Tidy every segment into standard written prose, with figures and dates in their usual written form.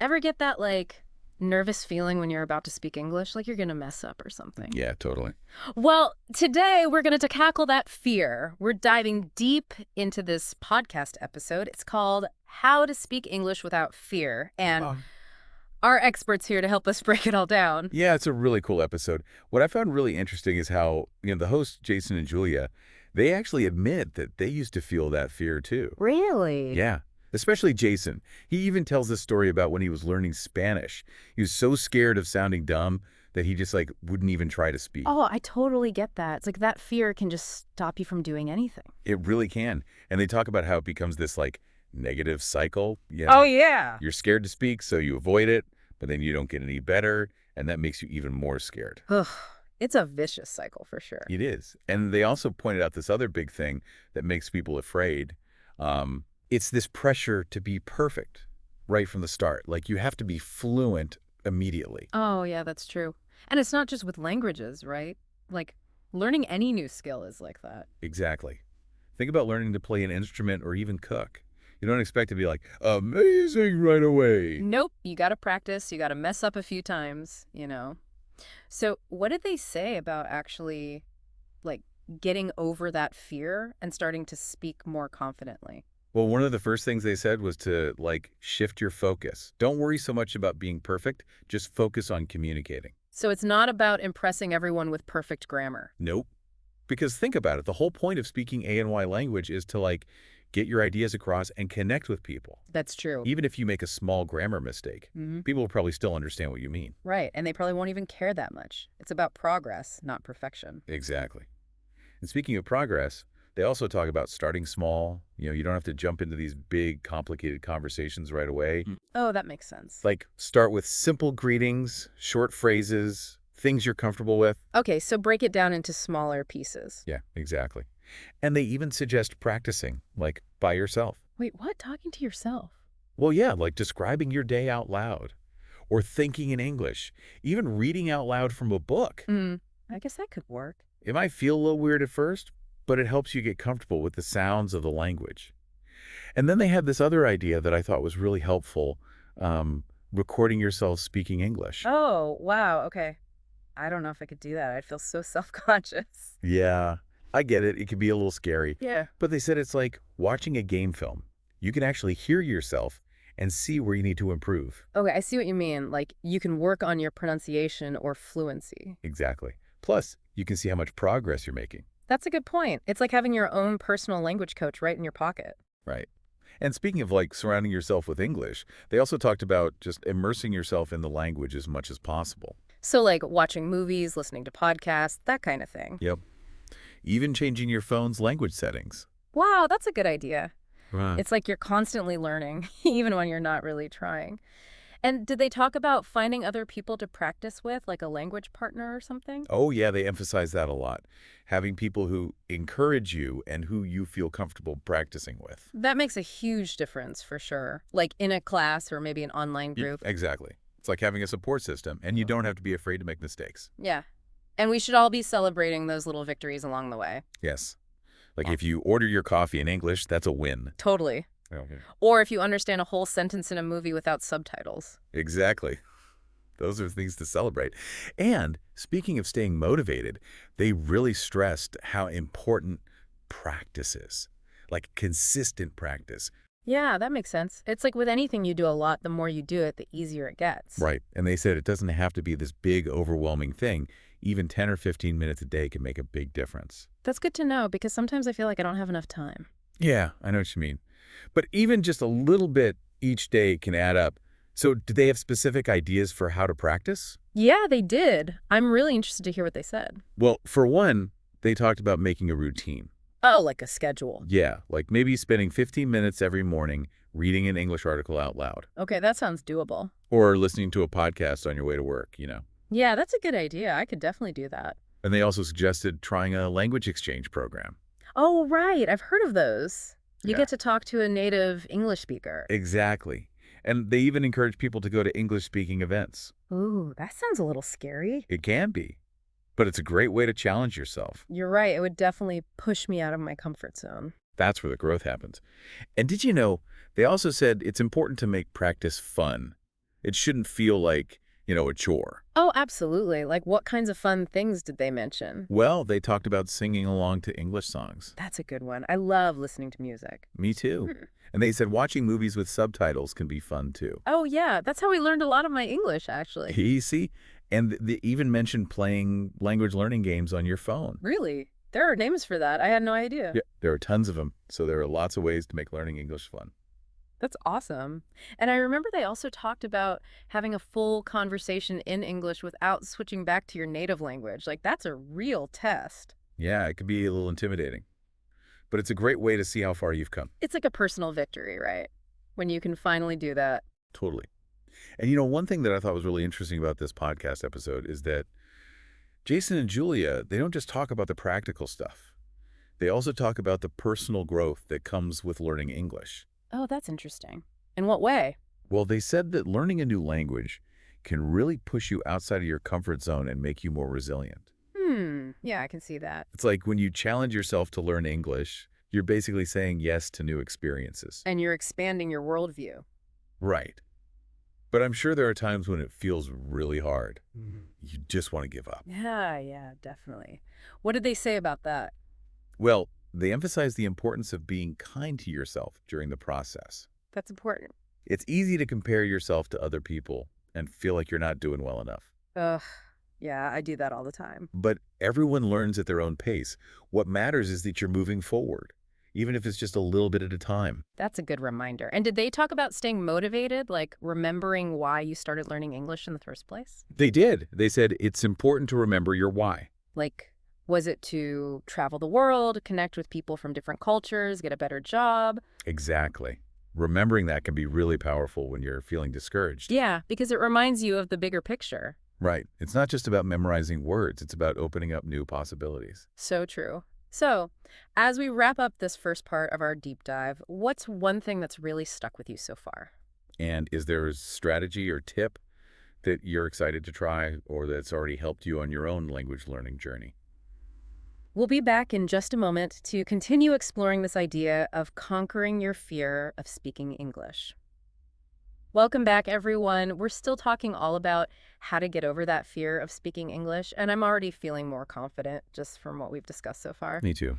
Ever get that, like, nervous feeling when you're about to speak English, like you're gonna mess up or something? Yeah, totally. Well, today we're going to tackle that fear. We're diving deep into this podcast episode. It's called How to Speak English Without Fear. And Uh, our experts here to help us break it all down. yeah, it's a really cool episode. What I found really interesting is how, the hosts, Jason and Julia, they actually admit that they used to feel that fear too. Really? Yeah, especially Jason. He even tells this story about when he was learning Spanish. He was so scared of sounding dumb that he just like wouldn't even try to speak. Oh, I totally get that. It's like that fear can just stop you from doing anything. It really can. And they talk about how it becomes this like negative cycle. Oh, yeah. You're scared to speak, so you avoid it, but then you don't get any better, and that makes you even more scared. Ugh, it's a vicious cycle for sure. It is. And they also pointed out this other big thing that makes people afraid. It's this pressure to be perfect right from the start. Like you have to be fluent immediately. Oh, yeah, that's true. And it's not just with languages, right? Like, learning any new skill is like that. Exactly. Think about learning to play an instrument or even cook. You don't expect to be like, amazing right away. Nope, you gotta practice, you gotta mess up a few times. So, what did they say about actually, like, getting over that fear and starting to speak more confidently? Well, one of the first things they said was to, like, shift your focus. Don't worry so much about being perfect. Just focus on communicating. So, it's not about impressing everyone with perfect grammar. Nope. Because think about it. The whole point of speaking ANY language is to, like, get your ideas across and connect with people. That's true. Even if you make a small grammar mistake, people will probably still understand what you mean. Right, and they probably won't even care that much. It's about progress, not perfection. Exactly. And speaking of progress, they also talk about starting small. You don't have to jump into these big, complicated conversations right away. Oh, that makes sense. Like, start with simple greetings, short phrases, things you're comfortable with. Okay, so break it down into smaller pieces. Yeah, exactly. And they even suggest practicing, like, by yourself. Wait, what? Talking to yourself? Well, yeah, like describing your day out loud, or thinking in English, even reading out loud from a book. I guess that could work. It might feel a little weird at first, but it helps you get comfortable with the sounds of the language. And then they had this other idea that I thought was really helpful, recording yourself speaking English. Oh, wow, okay. I don't know if I could do that. I'd feel so self-conscious. Yeah, I get it. It can be a little scary. Yeah. But they said it's like watching a game film. You can actually hear yourself and see where you need to improve. Okay, I see what you mean. Like, you can work on your pronunciation or fluency. Exactly. Plus, you can see how much progress you're making. That's a good point. It's like having your own personal language coach right in your pocket. Right. And speaking of like surrounding yourself with English, they also talked about just immersing yourself in the language as much as possible. So, like, watching movies, listening to podcasts, that kind of thing. Yep. Even changing your phone's language settings. Wow, that's a good idea. Right. It's like you're constantly learning, even when you're not really trying. And did they talk about finding other people to practice with, like a language partner or something? Oh, yeah, they emphasize that a lot. Having people who encourage you and who you feel comfortable practicing with. That makes a huge difference for sure. Like in a class or maybe an online group. Exactly. It's like having a support system, and you don't have to be afraid to make mistakes. Yeah. And we should all be celebrating those little victories along the way. Yes. Like if you order your coffee in English, that's a win. Totally. Okay. Or if you understand a whole sentence in a movie without subtitles. Exactly. Those are things to celebrate. And speaking of staying motivated, they really stressed how important practice is. Like consistent practice. Yeah, that makes sense. It's like with anything you do a lot, the more you do it, the easier it gets. Right. And they said it doesn't have to be this big, overwhelming thing. Even 10 or 15 minutes a day can make a big difference. That's good to know because sometimes I feel like I don't have enough time. Yeah, I know what you mean. But even just a little bit each day can add up. So do they have specific ideas for how to practice? Yeah, they did. I'm really interested to hear what they said. Well, for one, they talked about making a routine. Oh, like a schedule. Yeah, like maybe spending 15 minutes every morning reading an English article out loud. Okay, that sounds doable. Or listening to a podcast on your way to work. Yeah, that's a good idea. I could definitely do that. And they also suggested trying a language exchange program. Oh, right. I've heard of those. You Yeah. get to talk to a native English speaker. Exactly. And they even encourage people to go to English-speaking events. Ooh, that sounds a little scary. It can be, but it's a great way to challenge yourself. You're right. It would definitely push me out of my comfort zone. That's where the growth happens. And did you know, they also said it's important to make practice fun. It shouldn't feel like, a chore. Oh, absolutely. Like, what kinds of fun things did they mention? Well, they talked about singing along to English songs. That's a good one. I love listening to music. Me too. Hmm. And they said watching movies with subtitles can be fun too. Oh, yeah. That's how we learned a lot of my English, actually. You see? And they even mentioned playing language learning games on your phone. Really? There are names for that. I had no idea. Yeah, there are tons of them. So there are lots of ways to make learning English fun. That's awesome. And I remember they also talked about having a full conversation in English without switching back to your native language. Like, that's a real test. Yeah, it can be a little intimidating, but it's a great way to see how far you've come. It's like a personal victory, right? When you can finally do that. Totally. And one thing that I thought was really interesting about this podcast episode is that Jason and Julia, they don't just talk about the practical stuff. They also talk about the personal growth that comes with learning English. Oh, that's interesting. In what way? Well, they said that learning a new language can really push you outside of your comfort zone and make you more resilient. Yeah, I can see that. It's like when you challenge yourself to learn English, you're basically saying yes to new experiences. And you're expanding your worldview. Right. But I'm sure there are times when it feels really hard. You just want to give up. Yeah, definitely. What did they say about that? Well, they emphasize the importance of being kind to yourself during the process. That's important. It's easy to compare yourself to other people and feel like you're not doing well enough. Ugh, yeah, I do that all the time. But everyone learns at their own pace. What matters is that you're moving forward, even if it's just a little bit at a time. That's a good reminder. And did they talk about staying motivated, like remembering why you started learning English in the first place? They did. They said it's important to remember your why. Like, was it to travel the world, connect with people from different cultures, get a better job? Exactly. Remembering that can be really powerful when you're feeling discouraged. Yeah, because it reminds you of the bigger picture. Right. It's not just about memorizing words. It's about opening up new possibilities. So true. So, as we wrap up this first part of our deep dive, what's one thing that's really stuck with you so far? And is there a strategy or tip that you're excited to try or that's already helped you on your own language learning journey? We'll be back in just a moment to continue exploring this idea of conquering your fear of speaking English. Welcome back, everyone. We're still talking all about how to get over that fear of speaking English, and I'm already feeling more confident just from what we've discussed so far. Me too.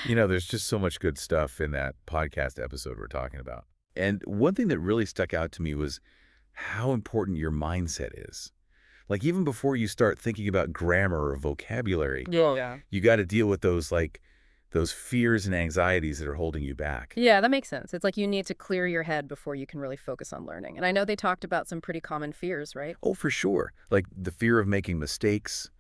There's just so much good stuff in that podcast episode we're talking about. And one thing that really stuck out to me was how important your mindset is. Like, even before you start thinking about grammar or vocabulary, Yeah. you got to deal with those fears and anxieties that are holding you back. Yeah, that makes sense. It's like you need to clear your head before you can really focus on learning. And I know they talked about some pretty common fears, right? Oh, for sure. Like the fear of making mistakes,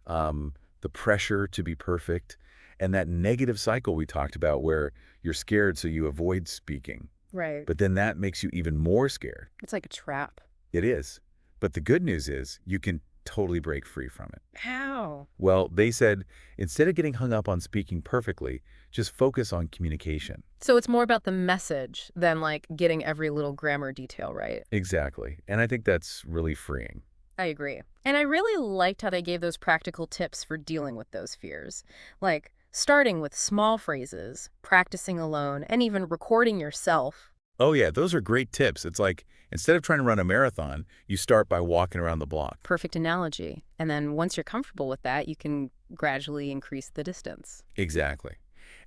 the pressure to be perfect, and that negative cycle we talked about where you're scared so you avoid speaking. Right. But then that makes you even more scared. It's like a trap. It is. But the good news is you can totally break free from it. How? Well, they said instead of getting hung up on speaking perfectly, just focus on communication. So it's more about the message than like getting every little grammar detail right. Exactly. And I think that's really freeing. I agree. And I really liked how they gave those practical tips for dealing with those fears. Like starting with small phrases, practicing alone, and even recording yourself. Oh, yeah, those are great tips. It's like instead of trying to run a marathon, you start by walking around the block. Perfect analogy. And then once you're comfortable with that, you can gradually increase the distance. Exactly.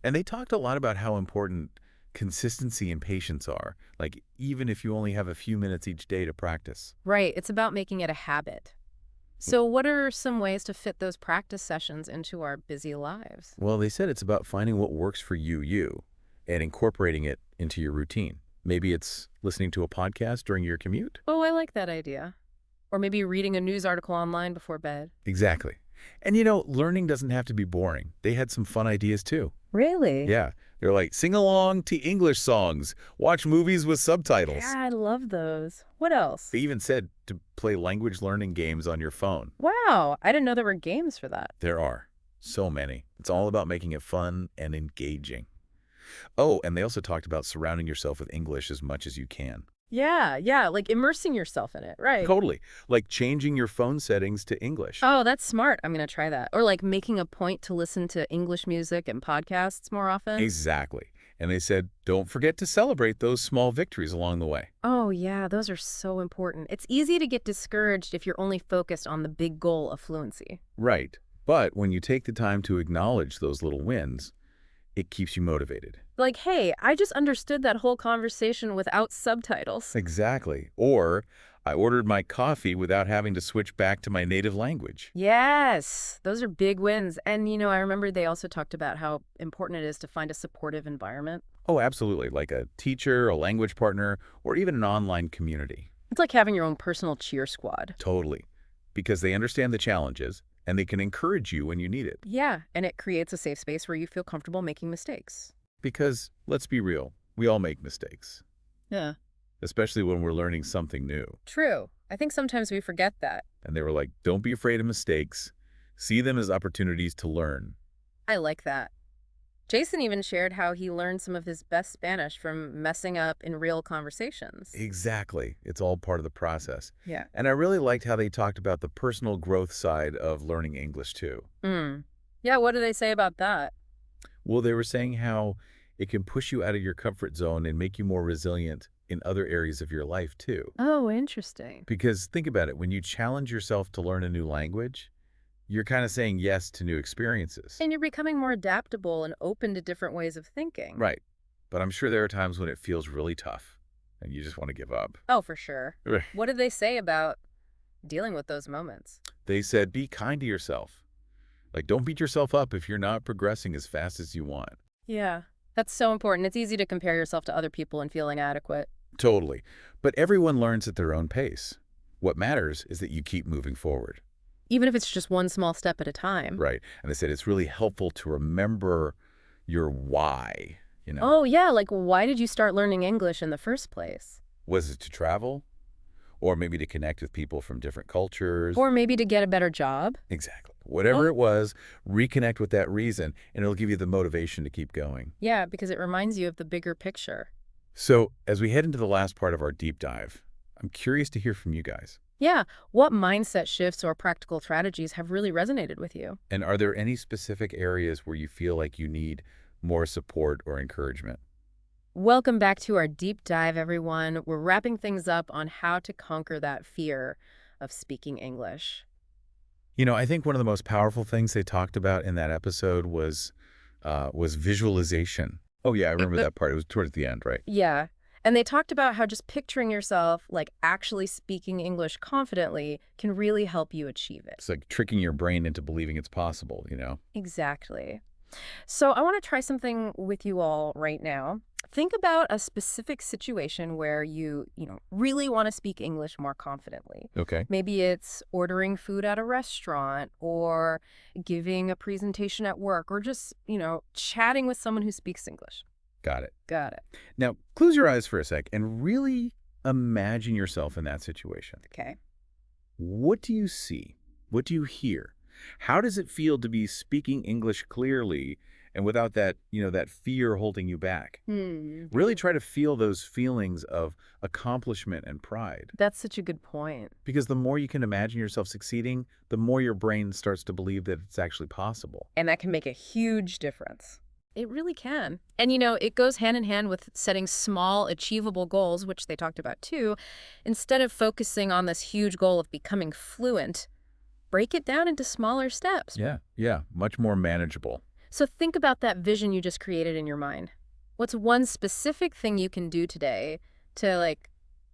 And they talked a lot about how important consistency and patience are, like even if you only have a few minutes each day to practice. Right. It's about making it a habit. So what are some ways to fit those practice sessions into our busy lives? Well, they said it's about finding what works for you, and incorporating it into your routine. Maybe it's listening to a podcast during your commute. Oh, I like that idea. Or maybe reading a news article online before bed. Exactly. And learning doesn't have to be boring. They had some fun ideas too. Really? Yeah. They're like, sing along to English songs, watch movies with subtitles. Yeah, I love those. What else? They even said to play language learning games on your phone. Wow, I didn't know there were games for that. There are so many. It's all about making it fun and engaging. Oh, and they also talked about surrounding yourself with English as much as you can. Yeah, like immersing yourself in it, right? Totally. Like changing your phone settings to English. Oh, that's smart. I'm going to try that. Or like making a point to listen to English music and podcasts more often. Exactly. And they said, don't forget to celebrate those small victories along the way. Oh, yeah, those are so important. It's easy to get discouraged if you're only focused on the big goal of fluency. Right. But when you take the time to acknowledge those little wins, it keeps you motivated. Like, hey, I just understood that whole conversation without subtitles. Exactly. Or I ordered my coffee without having to switch back to my native language. Yes, those are big wins. And, I remember they also talked about how important it is to find a supportive environment. Oh, absolutely. Like a teacher, a language partner, or even an online community. It's like having your own personal cheer squad. Totally. Because they understand the challenges and they can encourage you when you need it. Yeah, and it creates a safe space where you feel comfortable making mistakes. Because, let's be real, we all make mistakes, Yeah. especially when we're learning something new. True. I think sometimes we forget that. And they were like, don't be afraid of mistakes. See them as opportunities to learn. I like that. Jason even shared how he learned some of his best Spanish from messing up in real conversations. Exactly. It's all part of the process. Yeah. And I really liked how they talked about the personal growth side of learning English, too. Yeah, what do they say about that? Well, they were saying how it can push you out of your comfort zone and make you more resilient in other areas of your life, too. Oh, interesting. Because think about it, when you challenge yourself to learn a new language, you're kind of saying yes to new experiences. And you're becoming more adaptable and open to different ways of thinking. Right. But I'm sure there are times when it feels really tough and you just want to give up. Oh, for sure. Right. What did they say about dealing with those moments? They said, be kind to yourself. Like, don't beat yourself up if you're not progressing as fast as you want. Yeah, that's so important. It's easy to compare yourself to other people and feel inadequate. Totally. But everyone learns at their own pace. What matters is that you keep moving forward. Even if it's just one small step at a time. Right. And they said it's really helpful to remember your why, Oh, yeah, like why did you start learning English in the first place? Was it to travel? Or maybe to connect with people from different cultures? Or maybe to get a better job? Exactly. Whatever it was, reconnect with that reason, and it'll give you the motivation to keep going. Yeah, because it reminds you of the bigger picture. So as we head into the last part of our deep dive, I'm curious to hear from you guys. Yeah, what mindset shifts or practical strategies have really resonated with you? And are there any specific areas where you feel like you need more support or encouragement? Welcome back to our deep dive, everyone. We're wrapping things up on how to conquer that fear of speaking English. I think one of the most powerful things they talked about in that episode was visualization. Oh, yeah, I remember that part. It was towards the end, right? Yeah. And they talked about how just picturing yourself, like actually speaking English confidently, can really help you achieve it. It's like tricking your brain into believing it's possible, Exactly. So I want to try something with you all right now. Think about a specific situation where you really want to speak English more confidently. Okay. Maybe it's ordering food at a restaurant or giving a presentation at work or just, chatting with someone who speaks English. Got it. Got it. Now, close your eyes for a sec and really imagine yourself in that situation. Okay. What do you see? What do you hear? How does it feel to be speaking English clearly and without that fear holding you back? Really try to feel those feelings of accomplishment and pride. That's such a good point. Because the more you can imagine yourself succeeding, the more your brain starts to believe that it's actually possible. And that can make a huge difference. It really can. And, it goes hand in hand with setting small, achievable goals, which they talked about too. Instead of focusing on this huge goal of becoming fluent, break it down into smaller steps. Yeah, much more manageable. So think about that vision you just created in your mind. What's one specific thing you can do today to,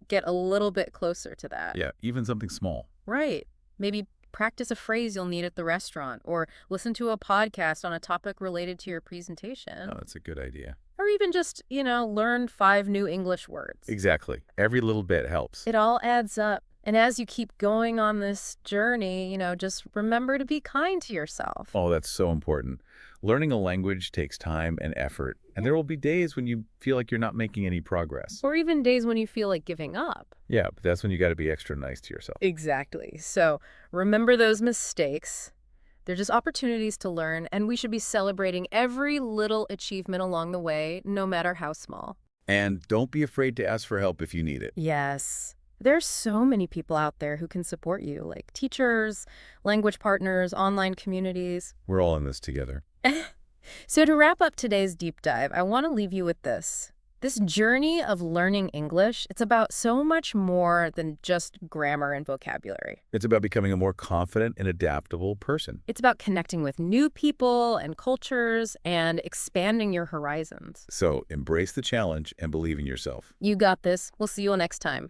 get a little bit closer to that? Yeah, even something small. Right. Maybe practice a phrase you'll need at the restaurant or listen to a podcast on a topic related to your presentation. Oh, that's a good idea. Or even just, learn 5 new English words. Exactly. Every little bit helps. It all adds up. And as you keep going on this journey, just remember to be kind to yourself. Oh, that's so important. Learning a language takes time and effort, and there will be days when you feel like you're not making any progress. Or even days when you feel like giving up. Yeah, but that's when you got to be extra nice to yourself. Exactly. So remember those mistakes. They're just opportunities to learn, and we should be celebrating every little achievement along the way, no matter how small. And don't be afraid to ask for help if you need it. Yes. There's so many people out there who can support you, like teachers, language partners, online communities. We're all in this together. So to wrap up today's deep dive, I want to leave you with this. This journey of learning English, it's about so much more than just grammar and vocabulary. It's about becoming a more confident and adaptable person. It's about connecting with new people and cultures and expanding your horizons. So embrace the challenge and believe in yourself. You got this. We'll see you all next time.